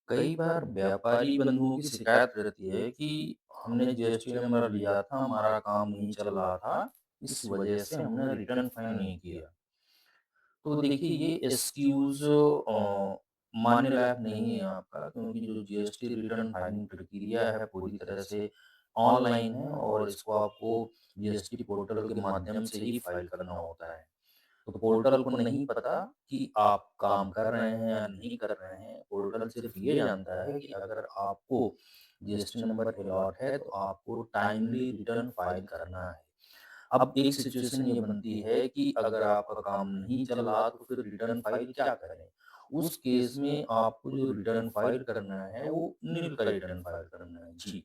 कई बार व्यापारी बंधुओं की शिकायत रहती है कि हमने जीएसटी नंबर लिया था, हमारा काम नहीं चल रहा था, इस वजह से हमने रिटर्न फाइल नहीं किया। तो देखिए ये एक्सक्यूज़ मानने लायक नहीं है आपका, क्योंकि जो जीएसटी रिटर्न फाइलिंग प्रक्रिया है पूरी तरह से ऑनलाइन है और इसको आपको जीएसटी पोर्टल के माध्यम से ही फाइल करना होता है। तो पोर्टल को नहीं पता कि आप काम कर रहे हैं या नहीं कर रहे हैं। पोर्टल सिर्फ ये जानता है कि अगर आपको जीएसटी नंबर अलॉट है तो आपको टाइमली रिटर्न फाइल करना है। अब एक सिचुएशन ये बनती है कि अगर आपका काम नहीं चल रहा तो फिर रिटर्न फाइल क्या करें? उस केस में आपको जो रिटर्न फाइल करना है वो निल का रिटर्न फाइल करना है। जी,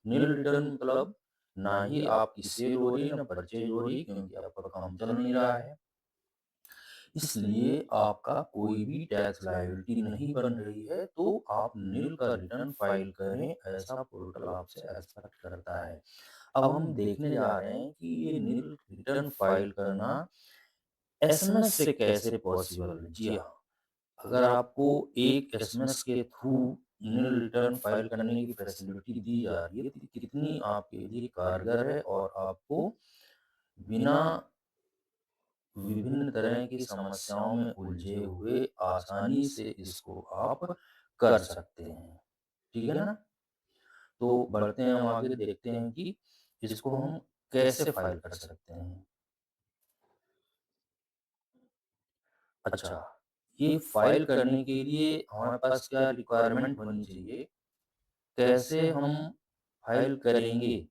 निल रिटर्न मतलब ना ही आपकी सेल हो रही है, ना परचेज़ हो रही है, क्योंकि आपका काम चल नहीं रहा है। इसलिए आपका कोई भी टैक्स लायबिलिटी नहीं बन रही है, तो आप निल का रिटर्न फाइल करें, ऐसा पोर्टल आपसे एक्सपेक्ट करता है। अब हम देखने जा रहे हैं कि ये निल रिटर्न फाइल करना एसएमएस से कैसे पॉसिबल है? जी हाँ, अगर आपको एक एसएमएस के थ्रू निल रिटर्न फाइल करने की फैसिलिटी दी जा रही है, तो कितनी आपके लिए कारगर है और आपको बिना विभिन्न तरह की समस्याओं में उलझे हुए आसानी से इसको आप कर सकते हैं। ठीक है ना? तो बढ़ते हैं हम आगे, देखते हैं कि इसको हम कैसे फाइल कर सकते हैं। अच्छा, ये फाइल करने के लिए हमारे पास क्या रिक्वायरमेंट होनी चाहिए? कैसे हम फाइल करेंगे?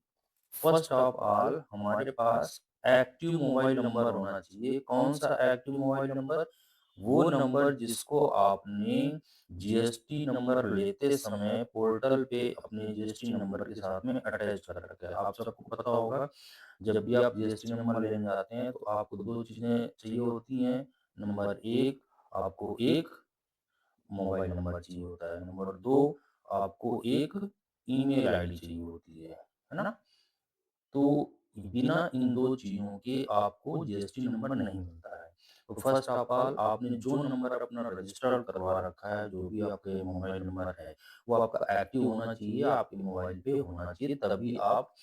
फर्स्ट ऑफ ऑल हमारे पास एक्टिव मोबाइल नंबर होना चाहिए। कौन-सा एक्टिव मोबाइल नंबर? वो नंबर जिसको आपने जीएसटी नंबर लेते समय पोर्टल पे अपने जीएसटी नंबर के साथ में अटैच कर रखा है। आप सबको पता होगा, जब भी आप जीएसटी नंबर लेने जाते हैं तो आपको 2 चीज़ें चाहिए होती हैं। नंबर 1, आपको एक मोबाइल नंबर चाहिए होता है। नंबर 2, आपको एक ईमेल आईडी चाहिए होती है ना? तो बिना इन 2 चीज़ों के आपको जीएसटी नंबर नहीं मिलता है। तो फर्स्ट ऑफ ऑल आपने जो नंबर अपना रजिस्टर्ड करवा रखा है, जो भी आपके मोबाइल नंबर है, वो आपका एक्टिव होना चाहिए, आपके मोबाइल पे होना चाहिए, तभी आप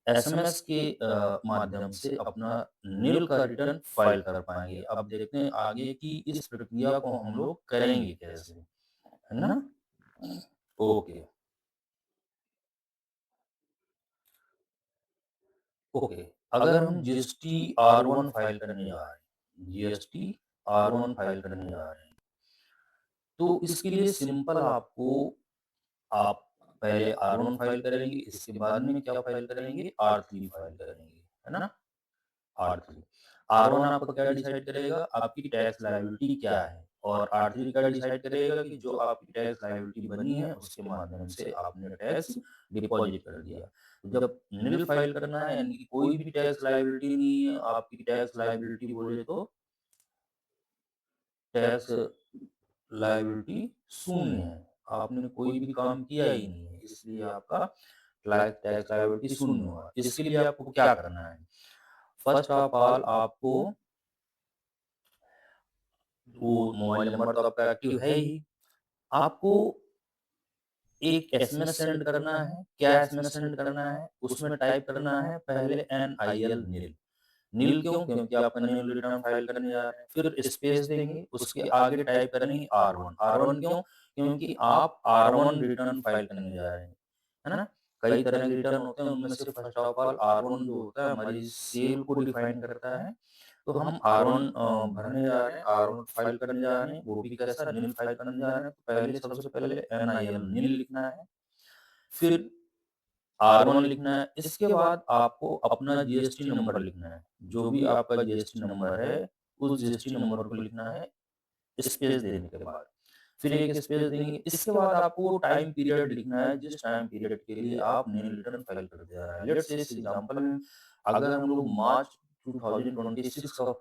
एसएमएस के माध्यम से अपना निल का रिटर्न फाइल कर पाएँगे। अब देखते हैं आगे कि इस प्रक्रिया को हम लोग करेंगे कैसे, है ना? Okay, okay. अगर हम जीएसटी आर-1 फाइल करने जा रहे हैं, जीएसटी आर-1 फाइल करने जा रहे हैं, तो इसके लिए सिंपल आपको आप पहले आर-1 फाइल करेंगे, इसके बाद में क्या फाइल करेंगे? आर-3 फाइल करेंगे, है ना? आर-3। आर-1 आपका क्या डिसाइड करेगा? आपकी टैक्स लायबिलिटी क्या है? और आर-3 क्या डिसाइड करेगा कि जो आपकी टैक्स लायबिलिटी बनी है, उसके माध्यम से आपने टैक्स डिपॉज़िट कर दिया। तो जब निल फाइल करना है, यानी कि कोई भी टैक्स लायबिलिटी नहीं है, आपकी टैक्स लायबिलिटी बोले तो टैक्स लायबिलिटी शून्य है। आपने कोई भी काम किया ही नहीं है, इसलिए आपका टैक्स लायबिलिटी शून्य हुआ। इसके लिए आपको क्या करना है? फर्स्ट ऑफ ऑल आपको वो मोबाइल नंबर तो आपका एक्टिव है ही। आपको एक एसएमएस सेंड करना है। क्या एसएमएस सेंड करना है? उसमें टाइप करना है पहले NIL निल। निल क्यों? क्योंकि आप निल रिटर्न फाइल करने जा रहे हैं। फिर स्पेस देंगे, उसके आगे टाइप करेंगे R1। R1 क्यों? क्योंकि आप R1 रिटर्न फाइल करने जा रहे हैं। है ना? कई तरह के रिटर्न होते हैं, उनमें से फर्स्ट ऑफ ऑल R1 जो होता है हमारी सेल को डिफाइन करता है। तो हम R1 भरने जा रहे हैं, R1 फाइल करने जा रहे हैं, वो भी कैसा? निल फाइल करने जा रहे हैं। तो पहले सबसे पहले NIL निल लिखना है, फिर R1 लिखना है। इसके बाद आपको अपना जीएसटी नंबर लिखना है। जो भी आपका जीएसटी नंबर है, उस जीएसटी नंबर को लिखना है स्पेस देने के बाद। फिर एक स्पेस देंगे, इसके बाद आपको वो टाइम पीरियड लिखना है, जिस टाइम पीरियड के लिए आप निल रिटर्न फाइल कर दे रहा है। लेट्स से इस एग्जांपल में अगर हम लोग मार्च 2026 का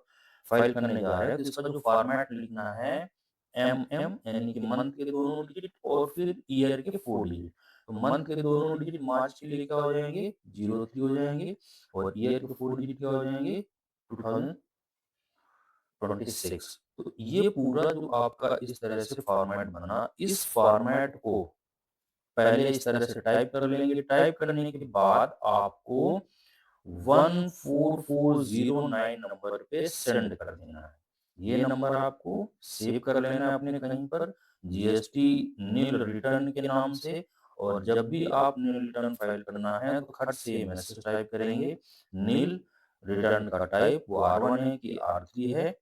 फाइल करने जा रहे हैं, तो इसका जो फॉर्मेट लिखना है MM, यानी कि मंथ के दोनों डिजिट और फिर ईयर के 4 डिजिट। तो मंथ के दोनों डिजिट मार्च के लिए क्या हो जाएँगे? 03 हो जाएँगे और ईयर के 4 डिजिट क्या हो जाएँगे? 2026। तो ये पूरा जो आपका इस तरह से फॉर्मेट बना, इस फॉर्मेट को पहले इस तरह से टाइप कर लेंगे, टाइप करने के बाद आपको 14409 नंबर पे सेंड कर देना है। ये नंबर आपको सेव कर लेना है अपने कहीं पर जीएसटी नील रिटर्न के नाम से, और जब भी आप नील रिटर्न फाइल करना है तो खट से ये मैसेज टाइप करेंगे, नील रिटर्न का टाइप वो R1 है कि R3 है,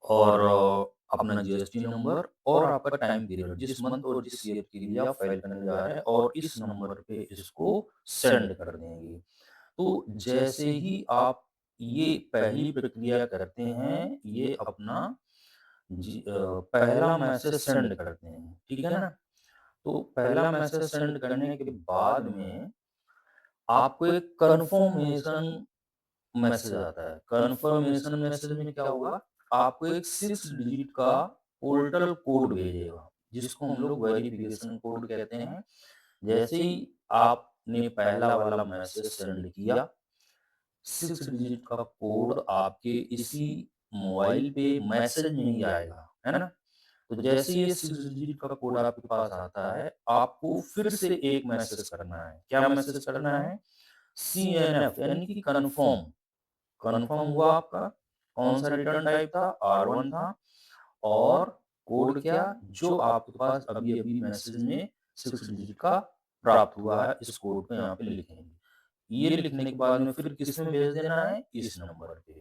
और अपना जीएसटी नंबर और आपका टाइम पीरियड जिस मंथ और जिस ईयर के लिए आप फाइल करने जा रहे हैं, और इस नंबर पे इसको सेंड कर देंगे। तो जैसे ही आप ये पहली प्रक्रिया करते हैं, ये अपना पहला मैसेज सेंड करते हैं, ठीक है ना? तो पहला मैसेज सेंड करने के बाद में आपको एक कन्फर्मेशन मैसेज आता है। कन्फर्मेशन मैसेज में क्या होगा, आपको एक 6 डिजिट का पोर्टल कोड भेजेगा, जिसको हम लोग वेरिफिकेशन कोड कहते हैं। जैसे ही आपने पहला वाला मैसेज सेंड किया, 6 डिजिट का कोड आपके इसी मोबाइल पे मैसेज में ही आएगा, है ना? तो जैसे ये 6 डिजिट का कोड आपके पास आता है, आपको फिर से एक मैसेज करना है। क्या मैसेज करना है? सीएनएफ यानी कि कन्फर्म। कन्फर्म हुआ आपका, कौन सा रिटर्न टाइप था? R1 था, और कोड क्या? जो आपके पास अभी-अभी मैसेज में 6 डिजिट का प्राप्त हुआ है, इस कोड को यहाँ पे लिखेंगे। ये लिखने के बाद में फिर किसमें भेज देना है? इस नंबर पे,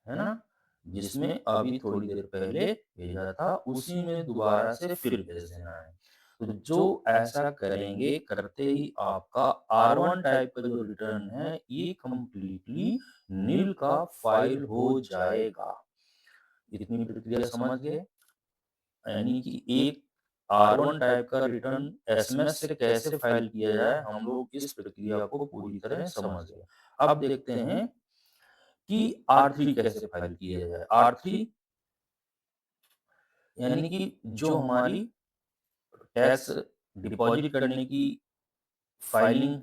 है ना? जिसमें अभी थोड़ी देर पहले भेजा था, उसी में दोबारा से फिर भेज देना है। तो जो ऐसा करेंगे, करते ही आपका R1 टाइप का जो रिटर्न है, ये कंप्लीटली नील का फाइल हो जाएगा। इतनी प्रक्रिया समझ गए? यानी कि एक R1 टाइप का रिटर्न एसएमएस से कैसे फाइल किया जाए, हम लोग इस प्रक्रिया को पूरी तरह समझ गए। अब देखते हैं कि R3 कैसे फाइल किया जाए। R3 यानी कि जो हमारी टैक्स डिपॉजिट करने की filing,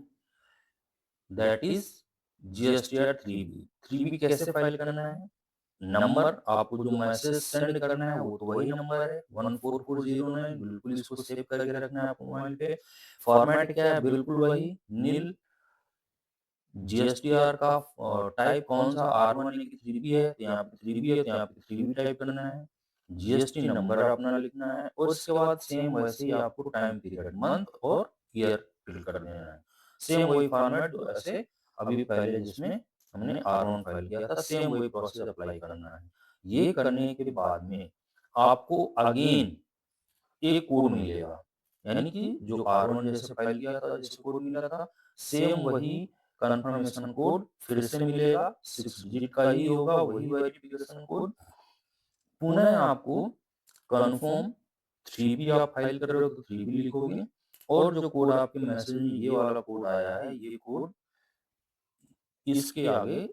that is GSTR 3B। 3B कैसे फाइल करना है? नंबर आपको जो मैसेज सेंड करना है वो तो वही नंबर है 14409, बिल्कुल इसको सेव करके रखना है आपको मोबाइल पे। फॉर्मेट क्या है? बिल्कुल वही नील। जीएसटीआर का टाइप कौन सा? R1 यानी कि 3B है, तो यहाँ पे 3B है, तो यहाँ पे 3B टाइप करना है। जीएसटी नंबर अपना लिखना है, और इसके बाद सेम वैसे ही आपको टाइम पीरियड, मंथ और ईयर फिल कर देना है। सेम वही फॉर्मेट जो ऐसे अभी पहले जिसमें हमने R1 फाइल किया था, सेम वही प्रोसेस अप्लाई करना है। ये करने के बाद में आपको अगेन एक कोड मिलेगा, यानी कि जो R1 जैसे फाइल किया था, जैसे कोड मिला था, सेम वही कन्फर्मेशन कोड फिर से मिलेगा, 6 डिजिट का ही होगा, वही वेरिफिकेशन कोड। पुनः आपको कन्फर्म 3B आप फाइल कर रहे हो तो 3B लिखोगे, और जो कोड आपके मैसेज में ये वाला कोड आया है, ये कोड इसके आगे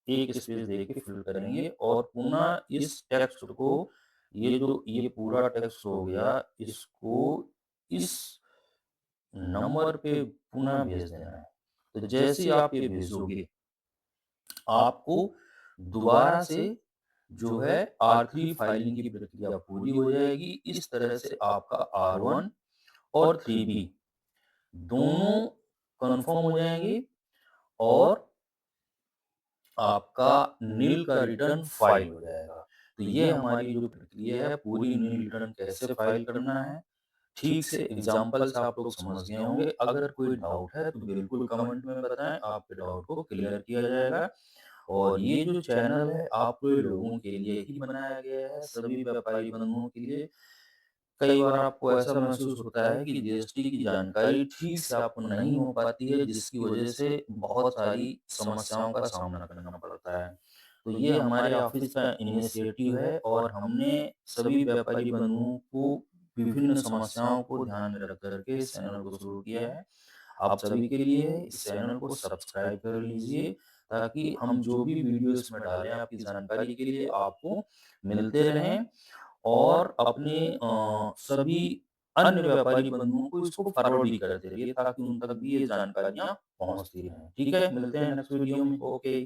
एक स्पेस दे के फिल करेंगे, और पुनः इस टेक्स्ट को, ये पूरा टेक्स्ट हो गया, इसको इस नंबर पे पुनः भेज देना है। तो जैसे ही आप ये भेजोगे, आपको दोबारा से जो है R3 फाइलिंग की प्रक्रिया पूरी हो जाएगी। इस तरह से आपका R1 और 3B दोनों कन्फर्म हो जाएंगे, और आपका नील का रिटर्न फाइल हो जाएगा। तो ये हमारी जो प्रक्रिया है, पूरी नील रिटर्न कैसे फाइल करना है, ठीक से एग्ज़ाम्पल से आप लोग समझ गए होंगे। अगर कोई डाउट है तो बिल्कुल कमेंट में बताएँ, आपके डाउट को क्लियर किया जाएगा। और ये जो चैनल है, आप लोगों के लिए ही बनाया गया है, सभी व्यापारी बंधुओं के लिए। कई बार आपको ऐसा महसूस होता है कि जीएसटी की जानकारी ठीक से आपको नहीं हो पाती है, जिसकी वजह से बहुत सारी समस्याओं का सामना करना पड़ता है। तो ये हमारे ऑफिस का इनिशिएटिव है, और हमने सभी व्यापारी बंधुओं को विभिन्न समस्याओं को ध्यान में रख करके इस चैनल को शुरू किया है। आप सभी के लिए है, इस चैनल को सब्सक्राइब कर लीजिए, ताकि हम जो भी वीडियो इसमें डालें आपकी जानकारी के लिए आपको मिलते रहें, और अपने सभी अन्य व्यापारी बंधुओं को इसको फॉरवर्ड भी करते रहिए, ताकि उन तक भी ये जानकारियाँ पहुँचती रहें। ठीक है? मिलते हैं नेक्स्ट वीडियो में। ओके।